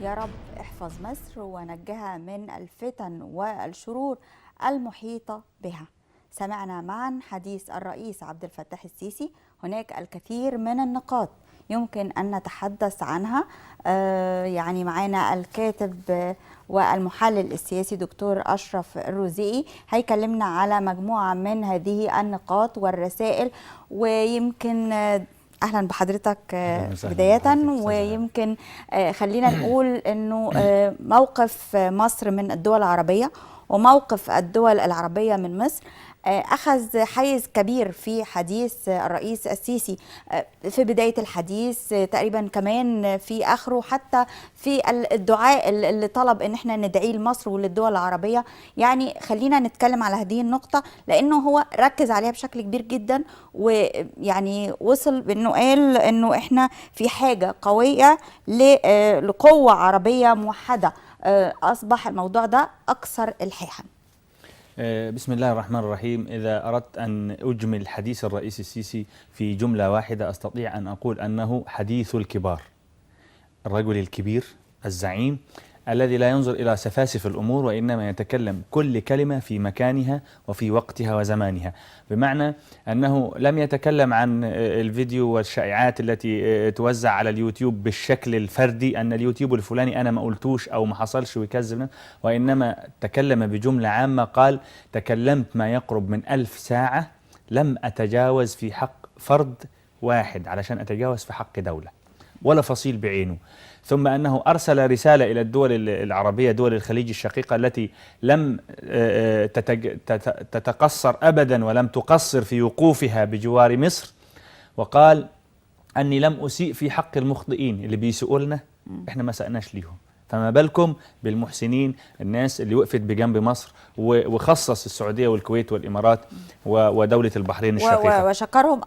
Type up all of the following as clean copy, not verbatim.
يا رب احفظ مصر ونجها من الفتن والشرور المحيطة بها. سمعنا معا حديث الرئيس عبد الفتاح السيسي. هناك الكثير من النقاط يمكن أن نتحدث عنها. يعني معنا الكاتب والمحلل السياسي دكتور أشرف الروزيقي هيكلمنا على مجموعة من هذه النقاط والرسائل. ويمكن اهلا بحضرتك بدايه. ويمكن خلينا نقول انه موقف مصر من الدول العربيه وموقف الدول العربيه من مصر أخذ حيز كبير في حديث الرئيس السيسي في بداية الحديث تقريبا، كمان في آخره، حتى في الدعاء اللي طلب إن احنا ندعيه لمصر وللدول العربية. يعني خلينا نتكلم على هذه النقطة لأنه هو ركز عليها بشكل كبير جدا، ويعني وصل بأنه قال إنه احنا في حاجة قوية لقوة عربية موحدة. أصبح الموضوع ده أكثر إلحاحا. بسم الله الرحمن الرحيم. إذا أردت أن أجمل حديث الرئيس السيسي في جملة واحدة أستطيع أن أقول أنه حديث الكبار. الرجل الكبير الزعيم الذي لا ينظر إلى سفاسف الأمور، وإنما يتكلم كل كلمة في مكانها وفي وقتها وزمانها، بمعنى أنه لم يتكلم عن الفيديو والشائعات التي توزع على اليوتيوب بالشكل الفردي، أن اليوتيوب الفلاني أنا ما قلتوش أو ما حصلش ويكذب، وإنما تكلم بجملة عامة. قال: تكلمت ما يقرب من 1000 ساعة لم أتجاوز في حق فرد واحد علشان أتجاوز في حق دولة ولا فصيل بعينه. ثم أنه أرسل رسالة إلى الدول العربية، دول الخليج الشقيقة التي لم تتقصر أبدا ولم تقصر في وقوفها بجوار مصر، وقال أني لم أسيء في حق المخطئين اللي بيسئوا لنا، إحنا ما سأناش ليهم، فما بالكم بالمحسنين، الناس اللي وقفت بجنب مصر وخصص السعودية والكويت والإمارات ودولة البحرين الشقيقة، وشكرهم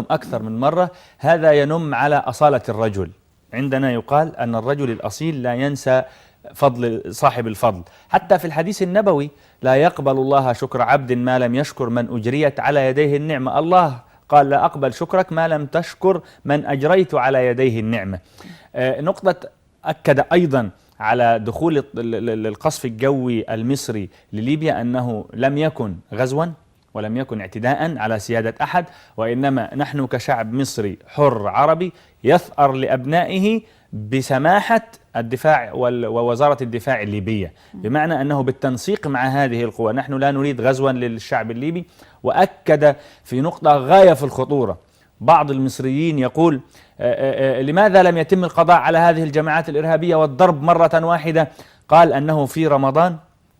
أكثر من مرة. هذا ينم على أصالة الرجل. عندنا يقال أن الرجل الأصيل لا ينسى فضل صاحب الفضل. حتى في الحديث النبوي: لا يقبل الله شكر عبد ما لم يشكر من أجريت على يديه النعمة. الله قال: لا أقبل شكرك ما لم تشكر من أجريت على يديه النعمة. نقطة أكد أيضا على دخول القصف الجوي المصري لليبيا أنه لم يكن غزوا ولم يكن اعتداء على سيادة أحد، وإنما نحن كشعب مصري حر عربي يثأر لأبنائه بسماحة الدفاع ووزارة الدفاع الليبية، بمعنى أنه بالتنسيق مع هذه القوى نحن لا نريد غزوا للشعب الليبي. وأكد في نقطة غاية في الخطورة: بعض المصريين يقول لماذا لم يتم القضاء على هذه الجماعات الإرهابية والضرب مرة واحدة؟ قال أنه في رمضان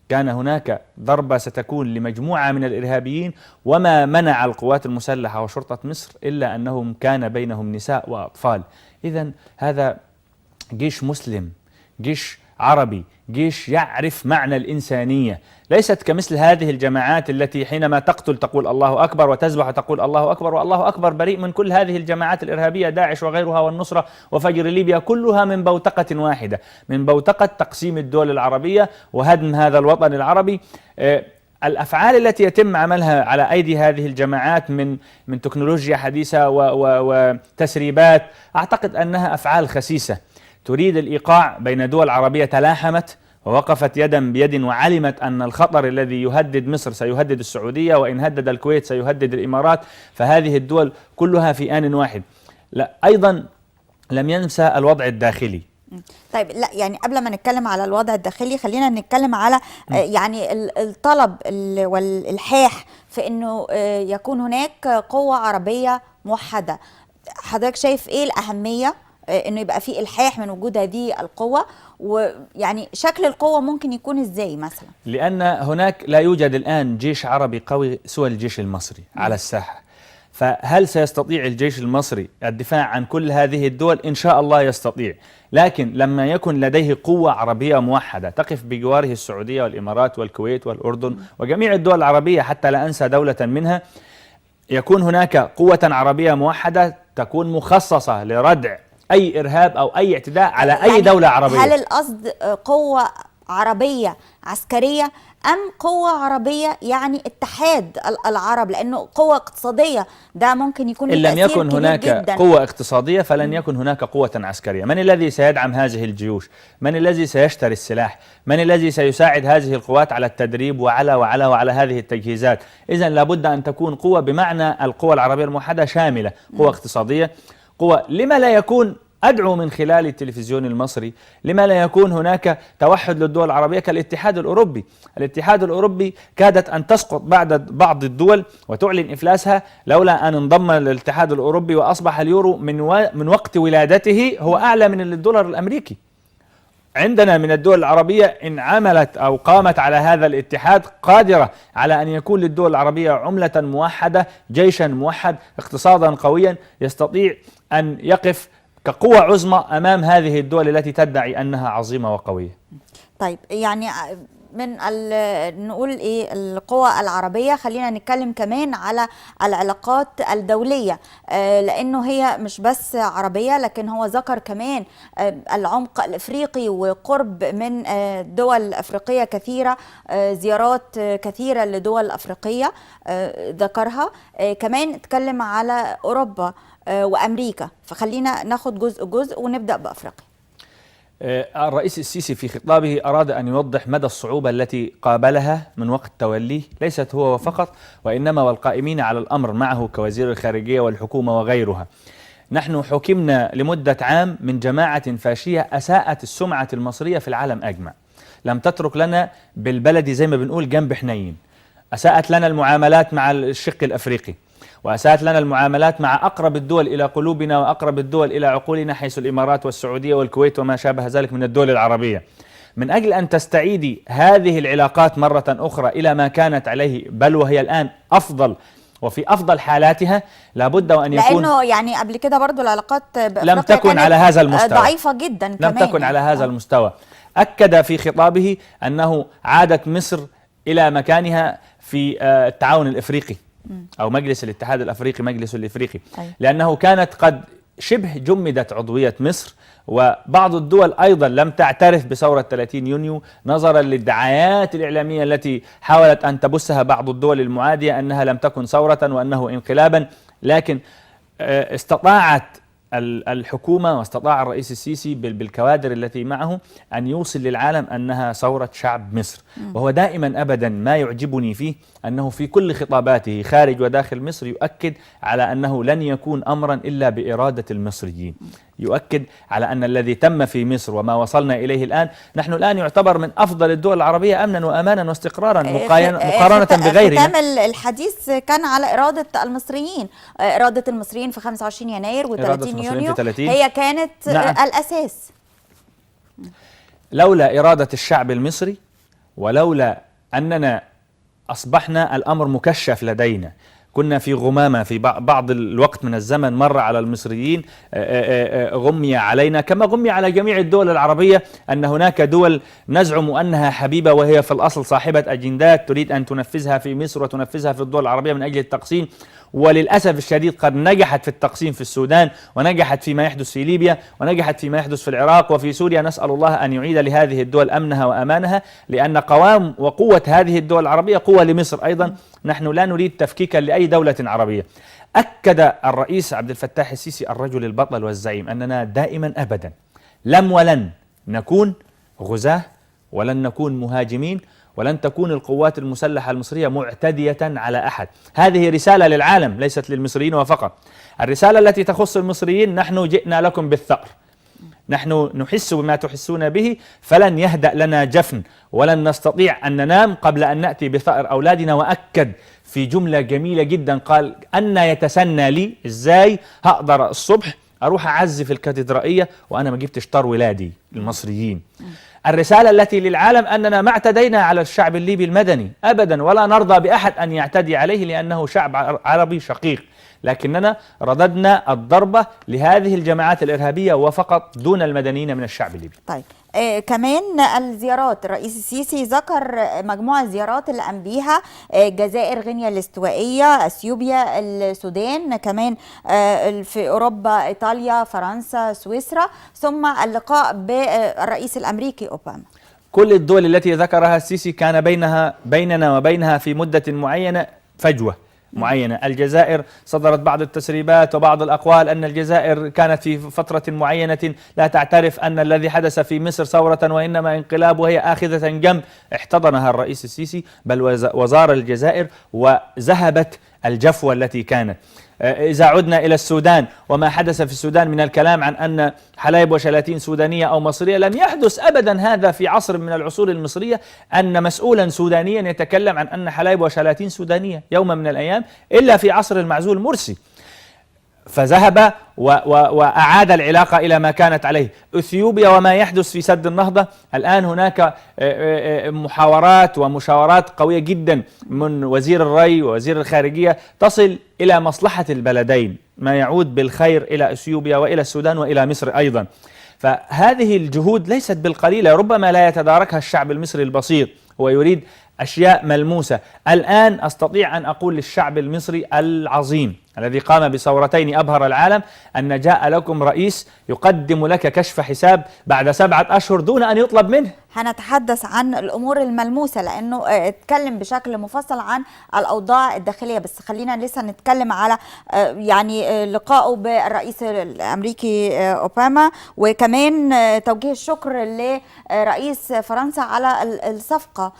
كان هناك ضربة ستكون لمجموعة من الإرهابيين، وما منع القوات المسلحة وشرطة مصر إلا أنهم كان بينهم نساء وأطفال. إذن هذا جيش مسلم، جيش عربي، جيش يعرف معنى الإنسانية، ليست كمثل هذه الجماعات التي حينما تقتل تقول الله أكبر وتذبح تقول الله أكبر، والله أكبر بريء من كل هذه الجماعات الإرهابية، داعش وغيرها والنصرة وفجر ليبيا، كلها من بوتقة واحدة، من بوتقة تقسيم الدول العربية وهدم هذا الوطن العربي. الأفعال التي يتم عملها على أيدي هذه الجماعات من تكنولوجيا حديثة وتسريبات، أعتقد أنها أفعال خسيسة تريد الإيقاع بين دول عربية تلاحمت ووقفت يدا بيد، وعلمت أن الخطر الذي يهدد مصر سيهدد السعودية، وإن هدد الكويت سيهدد الإمارات، فهذه الدول كلها في آن واحد. لا، أيضا لم ينسى الوضع الداخلي. طيب، لا يعني قبل ما نتكلم على الوضع الداخلي خلينا نتكلم على يعني الطلب والإلحاح في أنه يكون هناك قوة عربية موحدة. حضرتك شايف إيه الأهمية انه يبقى في الحاح من وجود هذه القوة، ويعني شكل القوة ممكن يكون ازاي مثلا؟ لان هناك لا يوجد الان جيش عربي قوي سوى الجيش المصري على الساحة، فهل سيستطيع الجيش المصري الدفاع عن كل هذه الدول؟ ان شاء الله يستطيع، لكن لما يكن لديه قوة عربية موحدة تقف بجواره السعودية والامارات والكويت والاردن وجميع الدول العربية، حتى لا انسى دولة منها، يكون هناك قوة عربية موحدة تكون مخصصة لردع أي إرهاب أو أي اعتداء على أي دولة عربية. هل القصد قوة عربية عسكرية أم قوة عربية يعني اتحاد العرب، لأنه قوة اقتصادية ده ممكن يكون إن له لم تأثير يكن كبير هناك جدا. قوة اقتصادية فلن يكن هناك قوة عسكرية. من الذي سيدعم هذه الجيوش؟ من الذي سيشتري السلاح؟ من الذي سيساعد هذه القوات على التدريب وعلى هذه التجهيزات؟ إذن لابد أن تكون قوة بمعنى القوة العربية الموحدة شاملة، قوة اقتصادية، قوة. لما لا يكون، أدعو من خلال التلفزيون المصري، لما لا يكون هناك توحد للدول العربية كالاتحاد الأوروبي؟ الاتحاد الأوروبي كادت أن تسقط بعض الدول وتعلن إفلاسها لولا أن انضم الاتحاد الأوروبي، وأصبح اليورو من وقت ولادته هو أعلى من الدولار الأمريكي. عندنا من الدول العربية إن عملت أو قامت على هذا الاتحاد قادرة على أن يكون للدول العربية عملة موحدة، جيشا موحد، اقتصادا قويا، يستطيع أن يقف كقوة عظمى أمام هذه الدول التي تدعي أنها عظيمة وقوية. طيب يعني من نقول ايه القوى العربية، خلينا نتكلم كمان على العلاقات الدولية، لانه هي مش بس عربية، لكن هو ذكر كمان العمق الافريقي وقرب من دول افريقية كثيرة، زيارات كثيرة لدول افريقية ذكرها. كمان اتكلم على اوروبا وامريكا، فخلينا ناخد جزء ونبدأ بافريقيا. الرئيس السيسي في خطابه أراد أن يوضح مدى الصعوبة التي قابلها من وقت توليه، ليست هو فقط وإنما والقائمين على الأمر معه كوزير الخارجية والحكومة وغيرها. نحن حكمنا لمدة عام من جماعة فاشية أساءت السمعة المصرية في العالم أجمع، لم تترك لنا بالبلد زي ما بنقول جنب حنين، أساءت لنا المعاملات مع الشق الأفريقي، وأساءت لنا المعاملات مع أقرب الدول إلى قلوبنا وأقرب الدول إلى عقولنا، حيث الإمارات والسعودية والكويت وما شابه ذلك من الدول العربية. من أجل أن تستعيدي هذه العلاقات مرة أخرى إلى ما كانت عليه، بل وهي الآن أفضل وفي أفضل حالاتها، لابد وأن يكون، لأنه يعني قبل كده برضو العلاقات لم تكن على هذا المستوى، ضعيفة جدا، لم تكن على هذا المستوى. أكد في خطابه أنه عادت مصر إلى مكانها في التعاون الإفريقي أو مجلس الاتحاد الأفريقي، مجلس الإفريقي، لأنه كانت قد شبه جمدت عضوية مصر، وبعض الدول أيضا لم تعترف بثورة 30 يونيو نظرا للدعايات الإعلامية التي حاولت أن تبثها بعض الدول المعادية أنها لم تكن ثورة وأنه انقلابا. لكن استطاعت الحكومة واستطاع الرئيس السيسي بالكوادر التي معه أن يوصل للعالم أنها ثورة شعب مصر. وهو دائما أبدا ما يعجبني فيه أنه في كل خطاباته خارج وداخل مصر يؤكد على أنه لن يكون أمرا إلا بإرادة المصريين، يؤكد على أن الذي تم في مصر وما وصلنا إليه الآن، نحن الآن يعتبر من أفضل الدول العربية أمنا وأمانا واستقرارا مقارنة بغيرنا. ختام الحديث كان على إرادة المصريين، إرادة المصريين في 25 يناير و30 يونيو هي كانت الأساس. لولا إرادة الشعب المصري ولولا أننا أصبحنا الأمر مكشف لدينا، كنا في غمامة في بعض الوقت من الزمن مر على المصريين، غمي علينا كما غمي على جميع الدول العربية أن هناك دول نزعم أنها حبيبة وهي في الأصل صاحبة أجندات تريد أن تنفذها في مصر وتنفذها في الدول العربية من أجل التقسيم، وللأسف الشديد قد نجحت في التقسيم في السودان، ونجحت فيما يحدث في ليبيا، ونجحت فيما يحدث في العراق وفي سوريا. نسأل الله أن يعيد لهذه الدول أمنها وأمانها، لأن قوام وقوة هذه الدول العربية قوة لمصر أيضا. نحن لا نريد تفكيكا لأي دولة عربية. أكد الرئيس عبد الفتاح السيسي الرجل البطل والزعيم أننا دائما أبدا لم ولن نكون غزاة، ولن نكون مهاجمين، ولن تكون القوات المسلحة المصرية معتدية على أحد. هذه رسالة للعالم ليست للمصريين وفقط. الرسالة التي تخص المصريين: نحن جئنا لكم بالثأر، نحن نحس بما تحسون به، فلن يهدأ لنا جفن، ولن نستطيع أن ننام قبل أن نأتي بثأر أولادنا. وأكد في جملة جميلة جدا، قال: أن يتسنى لي، إزاي هقدر الصبح أروح أعزف الكاتدرائية وأنا ما جبتش طار ولادي المصريين. الرسالة التي للعالم أننا ما اعتدينا على الشعب الليبي المدني أبدا، ولا نرضى بأحد أن يعتدي عليه لأنه شعب عربي شقيق، لكننا رددنا الضربة لهذه الجماعات الإرهابية وفقط، دون المدنيين من الشعب الليبي. طيب كمان الزيارات، الرئيس السيسي ذكر مجموعة زيارات اللي قام بيها: الجزائر، غينيا الاستوائية، اثيوبيا، السودان، كمان في اوروبا ايطاليا، فرنسا، سويسرا، ثم اللقاء بالرئيس الامريكي اوباما. كل الدول التي ذكرها السيسي كان بيننا وبينها في مدة معينة فجوة معينة. الجزائر صدرت بعض التسريبات وبعض الأقوال أن الجزائر كانت في فترة معينة لا تعترف أن الذي حدث في مصر ثورة وإنما انقلاب، وهي آخذة جنب. احتضنها الرئيس السيسي بل وزار الجزائر وذهبت الجفوة التي كانت. إذا عدنا إلى السودان وما حدث في السودان من الكلام عن أن حلايب وشلاتين سودانية أو مصرية، لم يحدث أبدا هذا في عصر من العصور المصرية أن مسؤولا سودانيا يتكلم عن أن حلايب وشلاتين سودانية يوما من الأيام، إلا في عصر المعزول مرسي، فذهب وأعاد العلاقة إلى ما كانت عليه. أثيوبيا وما يحدث في سد النهضة، الآن هناك محاورات ومشاورات قوية جدا من وزير الري ووزير الخارجية تصل إلى مصلحة البلدين، ما يعود بالخير إلى أثيوبيا وإلى السودان وإلى مصر أيضا. فهذه الجهود ليست بالقليلة، ربما لا يتداركها الشعب المصري البسيط، هو يريد أشياء ملموسة. الآن أستطيع أن أقول للشعب المصري العظيم الذي قام بثورتين أبهر العالم أن جاء لكم رئيس يقدم لك كشف حساب بعد 7 أشهر دون أن يطلب منه. هنتحدث عن الأمور الملموسة لأنه اتكلم بشكل مفصل عن الأوضاع الداخلية، بس خلينا لسه نتكلم على يعني لقائه بالرئيس الأمريكي أوباما، وكمان توجيه الشكر لرئيس فرنسا على الصفقة،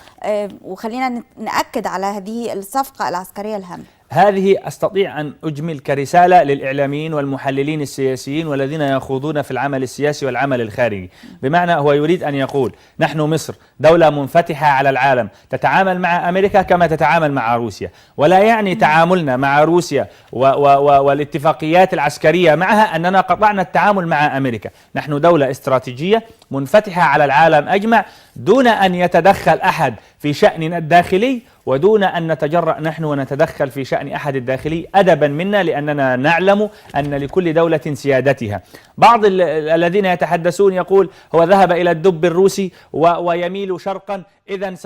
وخلينا نأكد على هذه الصفقة العسكرية الهامة. هذه أستطيع أن أجمل كرسالة للإعلاميين والمحللين السياسيين والذين يخوضون في العمل السياسي والعمل الخارجي، بمعنى هو يريد أن يقول نحن مصر دولة منفتحة على العالم تتعامل مع أمريكا كما تتعامل مع روسيا، ولا يعني تعاملنا مع روسيا والاتفاقيات العسكرية معها أننا قطعنا التعامل مع أمريكا. نحن دولة استراتيجية منفتحة على العالم أجمع دون أن يتدخل أحد في شأننا الداخلي، ودون أن نتجرأ نحن ونتدخل في شأن أحد الداخلي أدبا منا، لأننا نعلم أن لكل دولة سيادتها. بعض الذين يتحدثون يقول هو ذهب إلى الدب الروسي ويميل شرقا، إذن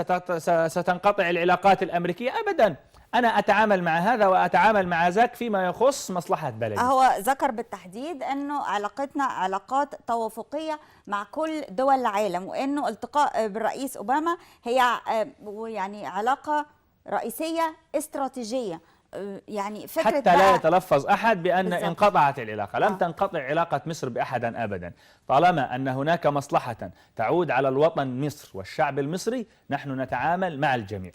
ستنقطع العلاقات الأمريكية. أبدا، أنا أتعامل مع هذا وأتعامل مع ذاك فيما يخص مصلحة بلدي. هو ذكر بالتحديد أنه علاقتنا علاقات توافقية مع كل دول العالم، وأنه التقاء بالرئيس أوباما هي يعني علاقة رئيسية استراتيجية، يعني فكرة حتى لا يتلفظ أحد بأن بالزبط. انقطعت العلاقة. لم تنقطع علاقة مصر بأحدا أبدا، طالما أن هناك مصلحة تعود على الوطن مصر والشعب المصري نحن نتعامل مع الجميع.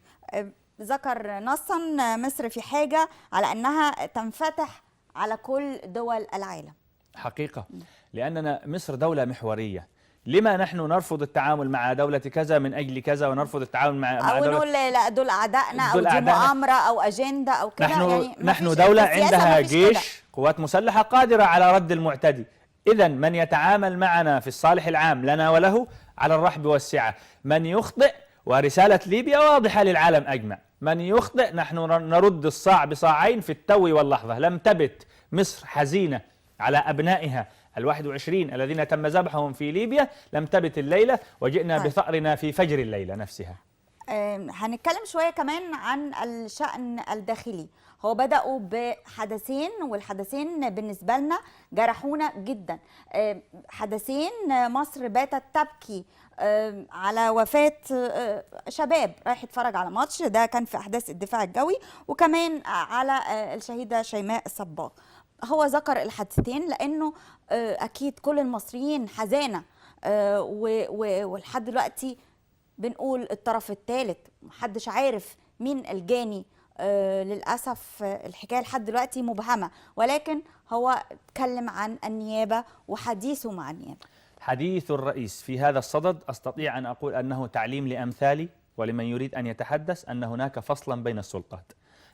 ذكر نصا مصر في حاجة على أنها تنفتح على كل دول العالم. حقيقة، لأننا مصر دولة محورية. لما نحن نرفض التعامل مع دولة كذا من أجل كذا ونرفض التعامل مع أو نقول لا دول أعدائنا أو دي أعدائنا. مؤامرة أو أجندة أو كده. نحن دولة عندها جيش، قوات مسلحة قادرة على رد المعتدي. إذن من يتعامل معنا في الصالح العام لنا وله على الرحب والسعة. من يخطئ، ورسالة ليبيا واضحة للعالم أجمع، من يخطئ نحن نرد الصاع بصاعين في التو واللحظة. لم تبت مصر حزينة على أبنائها 21 الذين تم ذبحهم في ليبيا، لم تبت الليلة، وجئنا بثأرنا في فجر الليلة نفسها. هنتكلم شوية كمان عن الشأن الداخلي. هو بدأوا بحدثين، والحدثين بالنسبة لنا جرحونا جدا. حدثين مصر باتت تبكي على وفاة شباب رايح يتفرج على ماتش، ده كان في أحداث الدفاع الجوي، وكمان على الشهيدة شيماء الصباغ. هو ذكر الحادثتين لأنه أكيد كل المصريين حزانة، ولحد دلوقتي بنقول الطرف الثالث محدش عارف مين الجاني. للأسف الحكاية لحد دلوقتي مبهمة، ولكن هو اتكلم عن النيابة وحديثه مع النيابة. حديث الرئيس في هذا الصدد أستطيع أن أقول أنه تعليم لأمثالي ولمن يريد أن يتحدث أن هناك فصلا بين السلطات.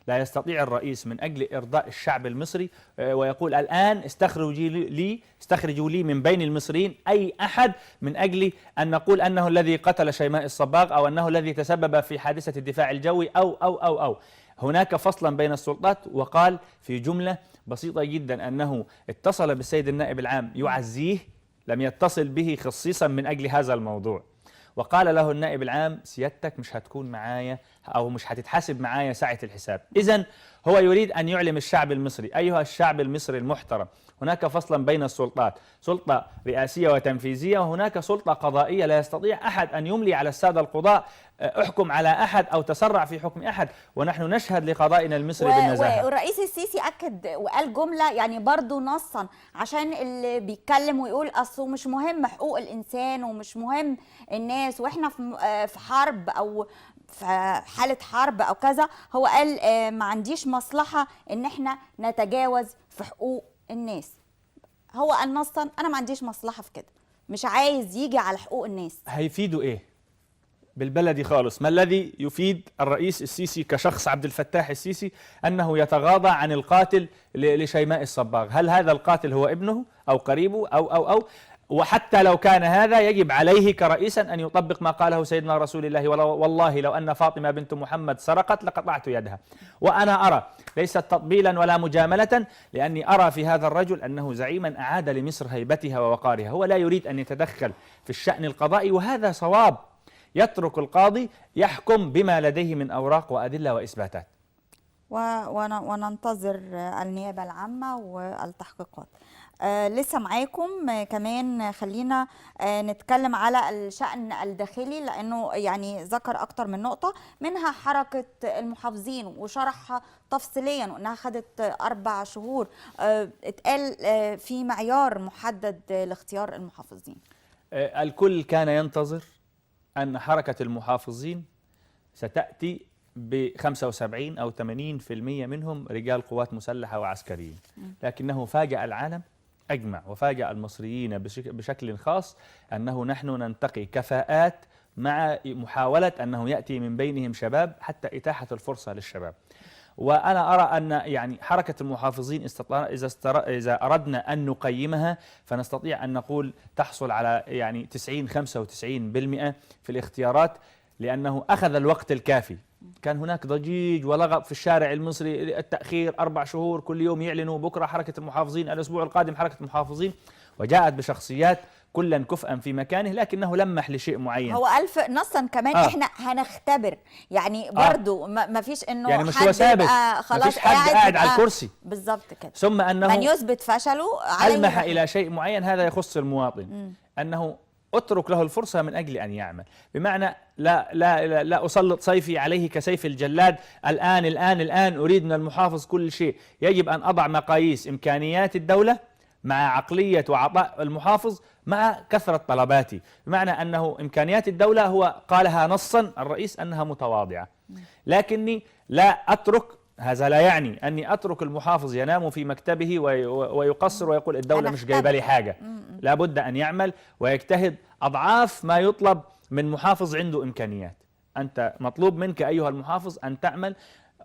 لا يستطيع الرئيس من أجل إرضاء الشعب المصري ويقول الآن استخرجوا لي من بين المصريين أي أحد من أجل أن نقول أنه الذي قتل شيماء الصباغ أو أنه الذي تسبب في حادثة الدفاع الجوي أو. هناك فصلا بين السلطات. وقال في جملة بسيطة جدا أنه اتصل بالسيد النائب العام يعزيه، لم يتصل به خصيصا من أجل هذا الموضوع. وقال له النائب العام سيادتك مش هتكون معايا أو مش هتتحاسب معايا ساعة الحساب. إذن هو يريد أن يعلم الشعب المصري، أيها الشعب المصري المحترم، هناك فصلا بين السلطات، سلطة رئاسية وتنفيذية، وهناك سلطة قضائية. لا يستطيع أحد أن يملي على السادة القضاء احكم على أحد أو تسرع في حكم أحد، ونحن نشهد لقضائنا المصري بالنزاهة. والرئيس السيسي أكد وقال جملة يعني برضو نصا، عشان اللي بيتكلم ويقول أصله مش مهم حقوق الإنسان ومش مهم الناس وإحنا في حرب أو في حالة حرب أو كذا، هو قال ما عنديش مصلحة إن إحنا نتجاوز في حقوق الناس. هو قال نصا أنا ما عنديش مصلحة في كده، مش عايز يجي على حقوق الناس. هيفيدوا إيه؟ بالبلدي خالص، ما الذي يفيد الرئيس السيسي كشخص عبد الفتاح السيسي أنه يتغاضى عن القاتل لشيماء الصباغ؟ هل هذا القاتل هو ابنه أو قريبه أو وحتى لو كان هذا يجب عليه كرئيسا أن يطبق ما قاله سيدنا رسول الله: والله لو أن فاطمة بنت محمد سرقت لقطعت يدها. وأنا أرى ليست تطبيلا ولا مجاملة، لأني أرى في هذا الرجل أنه زعيما أعاد لمصر هيبتها ووقارها. هو لا يريد أن يتدخل في الشأن القضائي، وهذا صواب. يترك القاضي يحكم بما لديه من أوراق وأدلة وإثباتات. وننتظر النيابة العامة والتحقيقات. لسه معاكم كمان. خلينا نتكلم على الشأن الداخلي، لأنه يعني ذكر أكتر من نقطة، منها حركة المحافظين وشرحها تفصيليا وأنها خدت 4 شهور. اتقال في معيار محدد لاختيار المحافظين. الكل كان ينتظر أن حركة المحافظين ستأتي ب75 أو 80% منهم رجال قوات مسلحة وعسكريين، لكنه فاجأ العالم أجمع وفاجأ المصريين بشكل خاص أنه نحن ننتقي كفاءات مع محاولة أنه يأتي من بينهم شباب حتى إتاحة الفرصة للشباب. وأنا أرى أن يعني حركة المحافظين إذا أردنا أن نقيمها فنستطيع أن نقول تحصل على يعني 90-95% في الاختيارات، لأنه أخذ الوقت الكافي. كان هناك ضجيج ولغط في الشارع المصري، التأخير 4 شهور، كل يوم يعلنوا بكرة حركة المحافظين، الأسبوع القادم حركة المحافظين، وجاءت بشخصيات كلا كفءا في مكانه، لكنه لمح لشيء معين. هو ألف نصا كمان احنا هنختبر يعني برضو ما فيش انه يعني مش هو ثابت، خلاص ما فيش حد قاعد على الكرسي بالظبط كده، ثم أنه من يثبت فشله ألمح إلى شيء معين. هذا يخص المواطن، أنه اترك له الفرصة من أجل أن يعمل، بمعنى لا أسلط سيفي عليه كسيف الجلاد. الآن أريد من المحافظ كل شيء. يجب أن أضع مقاييس إمكانيات الدولة مع عقلية وعطاء المحافظ مع كثرة طلباتي، بمعنى أنه إمكانيات الدولة هو قالها نصا الرئيس أنها متواضعة، لكني لا أترك، هذا لا يعني أني أترك المحافظ ينام في مكتبه ويقصر ويقول الدولة مش جايبة لي حاجة. لابد أن يعمل ويجتهد أضعاف ما يطلب من محافظ عنده إمكانيات. أنت مطلوب منك أيها المحافظ أن تعمل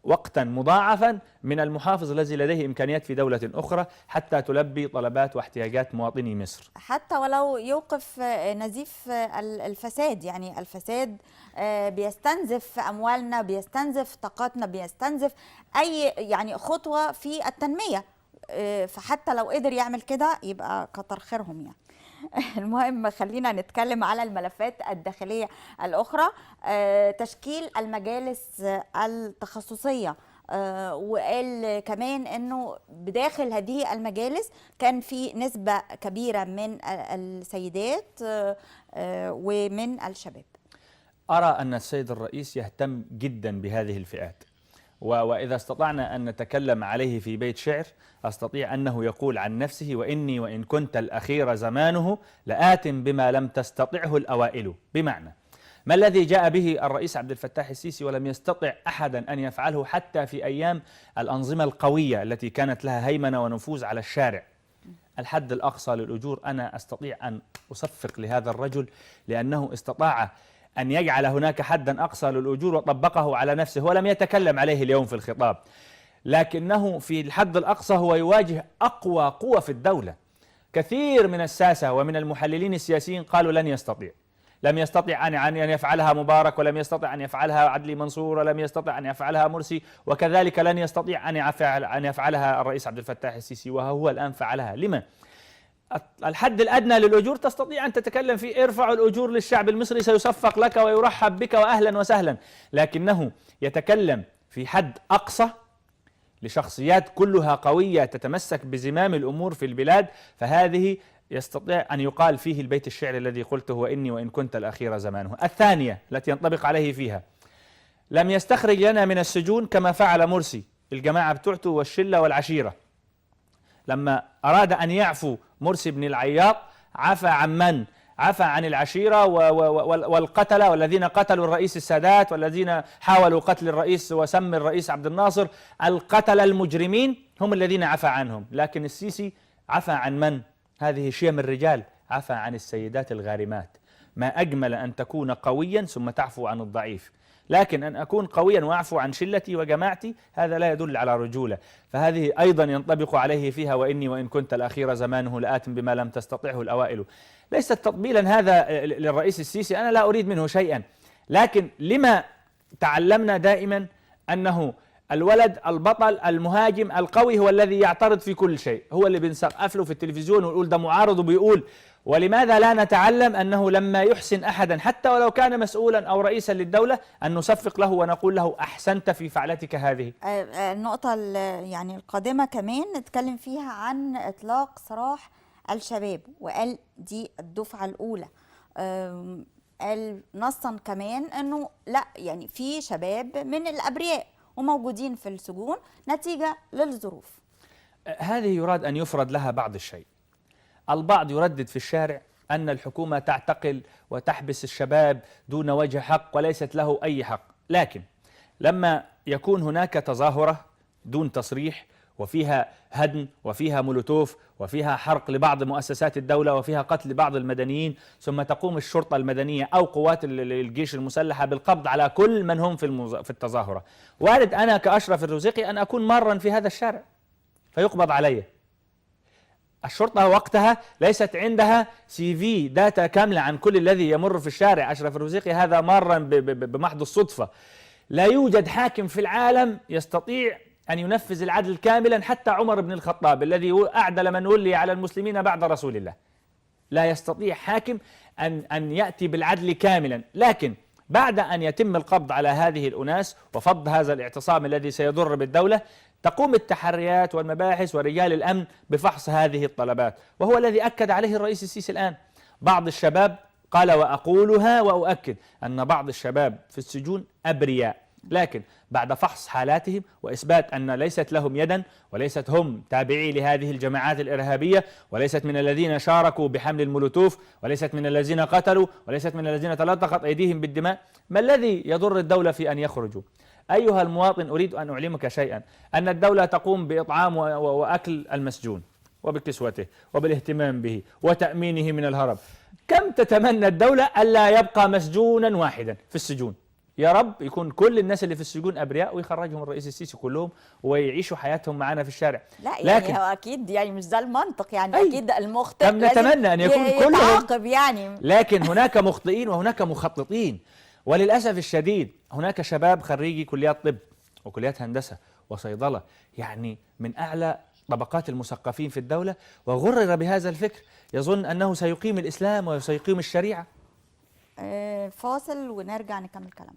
وقتا مضاعفا من المحافظ الذي لديه إمكانيات في دولة أخرى حتى تلبي طلبات واحتياجات مواطني مصر، حتى ولو يوقف نزيف الفساد. يعني الفساد بيستنزف أموالنا، بيستنزف طاقتنا، بيستنزف أي يعني خطوة في التنمية، فحتى لو قدر يعمل كده يبقى كتر خيرهم يعني. المهم خلينا نتكلم على الملفات الداخلية الأخرى. تشكيل المجالس التخصصية، وقال كمان أنه بداخل هذه المجالس كان في نسبة كبيرة من السيدات ومن الشباب. أرى أن السيد الرئيس يهتم جدا بهذه الفئات، وإذا استطعنا أن نتكلم عليه في بيت شعر أستطيع أنه يقول عن نفسه: وإني وإن كنت الأخير زمانه لآت بما لم تستطعه الأوائل. بمعنى ما الذي جاء به الرئيس عبد الفتاح السيسي ولم يستطع أحدا أن يفعله حتى في أيام الأنظمة القوية التي كانت لها هيمنة ونفوذ على الشارع؟ الحد الأقصى للأجور. أنا أستطيع أن أصفق لهذا الرجل لأنه استطاع أن يجعل هناك حدا أقصى للأجور وطبقه على نفسه، ولم يتكلم عليه اليوم في الخطاب، لكنه في الحد الأقصى هو يواجه أقوى قوة في الدولة. كثير من الساسة ومن المحللين السياسيين قالوا لم يستطع أن يفعلها مبارك، ولم يستطع أن يفعلها عدلي منصور، ولم يستطع أن يفعلها مرسي، وكذلك لن يستطيع أن يفعلها الرئيس عبد الفتاح السيسي، وهو الآن فعلها. لما؟ الحد الأدنى للأجور تستطيع أن تتكلم فيه، ارفعوا الأجور للشعب المصري سيصفق لك ويرحب بك وأهلا وسهلا، لكنه يتكلم في حد أقصى لشخصيات كلها قوية تتمسك بزمام الأمور في البلاد، فهذه يستطيع أن يقال فيه البيت الشعري الذي قلته: وإني وإن كنت الأخير زمانه. الثانية التي ينطبق عليه فيها: لم يستخرج لنا من السجون كما فعل مرسي، الجماعة بتوعته والشلة والعشيرة. لما أراد أن يعفو مرسي بن العياط عفى عن من؟ عفى عن العشيرة والقتلة والذين قتلوا الرئيس السادات والذين حاولوا قتل الرئيس وسم الرئيس عبد الناصر. القتلة المجرمين هم الذين عفى عنهم. لكن السيسي عفى عن من؟ هذه شيم الرجال، عفى عن السيدات الغارمات. ما أجمل أن تكون قويا ثم تعفو عن الضعيف، لكن أن أكون قويا وأعفو عن شلتي وجماعتي هذا لا يدل على رجولة. فهذه أيضا ينطبق عليه فيها: وإني وإن كنت الأخير زمانه لآت بما لم تستطعه الأوائل. ليست تطبيلا هذا للرئيس السيسي، أنا لا أريد منه شيئا، لكن لما تعلمنا دائما أنه الولد البطل المهاجم القوي هو الذي يعترض في كل شيء، هو اللي بنسقف له في التلفزيون ونقول ده معارض وبيقول. ولماذا لا نتعلم أنه لما يحسن أحدا حتى ولو كان مسؤولا أو رئيسا للدولة أن نصفق له ونقول له: أحسنت في فعلتك هذه. النقطة يعني القادمة كمان نتكلم فيها عن إطلاق سراح الشباب، وقال دي الدفعة الأولى. قال نصا كمان أنه لا، يعني في شباب من الأبرياء وموجودين في السجون نتيجة للظروف. هذه يراد أن يفرض لها بعض الشيء. البعض يردد في الشارع أن الحكومة تعتقل وتحبس الشباب دون وجه حق وليست له أي حق، لكن لما يكون هناك تظاهرة دون تصريح وفيها هدم وفيها مولوتوف وفيها حرق لبعض مؤسسات الدولة وفيها قتل بعض المدنيين، ثم تقوم الشرطة المدنية أو قوات الجيش المسلحة بالقبض على كل من هم في التظاهرة، وارد أنا كأشرف الرزيقي أن أكون مرا في هذا الشارع فيقبض علي. الشرطة وقتها ليست عندها CV داتا كاملة عن كل الذي يمر في الشارع. أشرف الرزيقي هذا مرا بمحض الصدفة. لا يوجد حاكم في العالم يستطيع أن ينفذ العدل كاملا، حتى عمر بن الخطاب الذي أعدل من ولي على المسلمين بعد رسول الله. لا يستطيع حاكم أن يأتي بالعدل كاملا، لكن بعد أن يتم القبض على هذه الأناس وفض هذا الاعتصام الذي سيضر بالدولة، تقوم التحريات والمباحث ورجال الأمن بفحص هذه الطلبات، وهو الذي أكد عليه الرئيس السيسي الآن. بعض الشباب قال، وأقولها وأؤكد، أن بعض الشباب في السجون أبرياء، لكن بعد فحص حالاتهم وإثبات أن ليست لهم يدا وليست هم تابعي لهذه الجماعات الإرهابية وليست من الذين شاركوا بحمل المولوتوف وليست من الذين قتلوا وليست من الذين تلطخت أيديهم بالدماء، ما الذي يضر الدولة في أن يخرجوا؟ أيها المواطن، أريد أن أعلمك شيئا، أن الدولة تقوم بإطعام وأكل المسجون وبكسوته وبالاهتمام به وتأمينه من الهرب. كم تتمنى الدولة ألا يبقى مسجونا واحدا في السجون؟ يا رب يكون كل الناس اللي في السجون أبرياء ويخرجهم الرئيس السيسي كلهم ويعيشوا حياتهم معنا في الشارع. لا يعني هو أكيد يعني مش ده المنطق، يعني أكيد المخطئ كم نتمنى أن يكون كلهم يتعاقب يعني. لكن هناك مخطئين وهناك مخططين، وللأسف الشديد هناك شباب خريجي كليات طب وكليات هندسة وصيدلة، يعني من أعلى طبقات المثقفين في الدولة، وغرر بهذا الفكر، يظن أنه سيقيم الإسلام وسيقيم الشريعة. فاصل ونرجع نكمل كلام.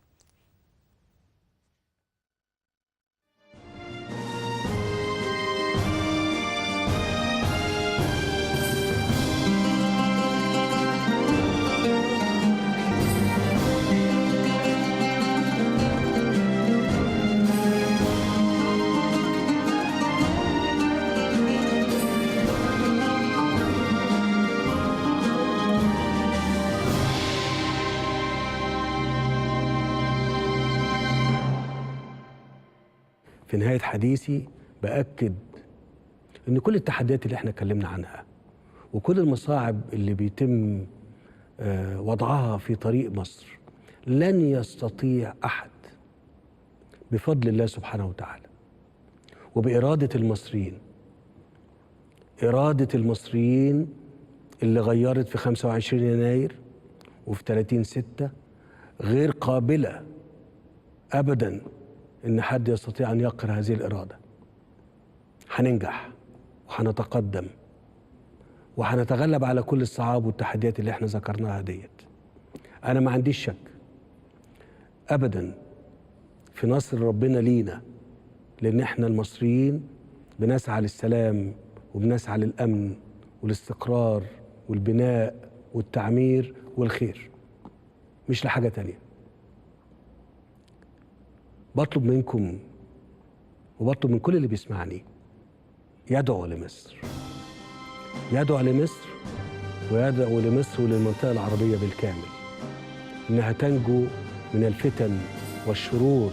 في نهاية حديثي بأكد إن كل التحديات اللي احنا اتكلمنا عنها وكل المصاعب اللي بيتم وضعها في طريق مصر لن يستطيع أحد بفضل الله سبحانه وتعالى وبإرادة المصريين، إرادة المصريين اللي غيرت في 25 يناير وفي 30/6 غير قابلة أبداً إن حد يستطيع أن يقهر هذه الإرادة. هننجح وهنتقدم وهنتغلب على كل الصعاب والتحديات اللي احنا ذكرناها ديت. أنا ما عنديش شك أبدا في نصر ربنا لينا لأن احنا المصريين بنسعى للسلام وبنسعى للأمن والاستقرار والبناء والتعمير والخير، مش لحاجة تانية. بطلب منكم وبطلب من كل اللي بيسمعني يدعو لمصر، يدعو لمصر ويدعو لمصر وللمنطقة العربية بالكامل إنها تنجو من الفتن والشرور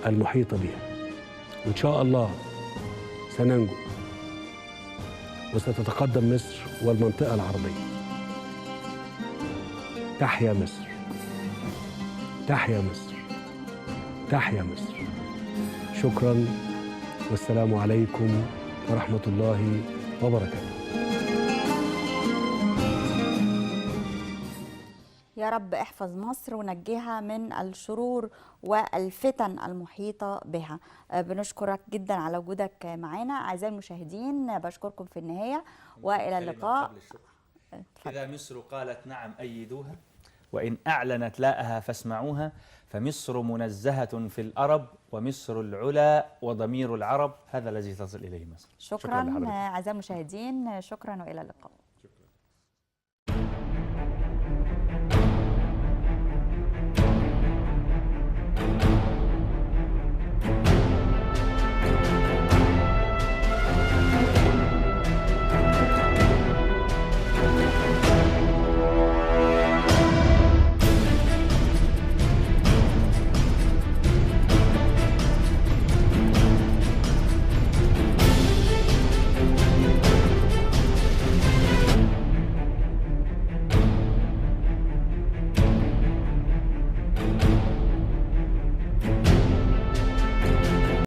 المحيطة بها، وإن شاء الله سننجو وستتقدم مصر والمنطقة العربية. تحيا مصر، تحيا مصر، تحيا مصر. شكرا والسلام عليكم ورحمة الله وبركاته. يا رب احفظ مصر ونجيها من الشرور والفتن المحيطة بها. بنشكرك جدا على وجودك معنا. أعزائي المشاهدين بشكركم في النهاية وإلى اللقاء. إذا مصر قالت نعم أيدوها، وإن أعلنت لاءها فاسمعوها، فمصر منزهة في الأرب، ومصر العلا وضمير العرب، هذا الذي تصل إليه مصر. شكرا أعزائي المشاهدين، شكرا وإلى اللقاء.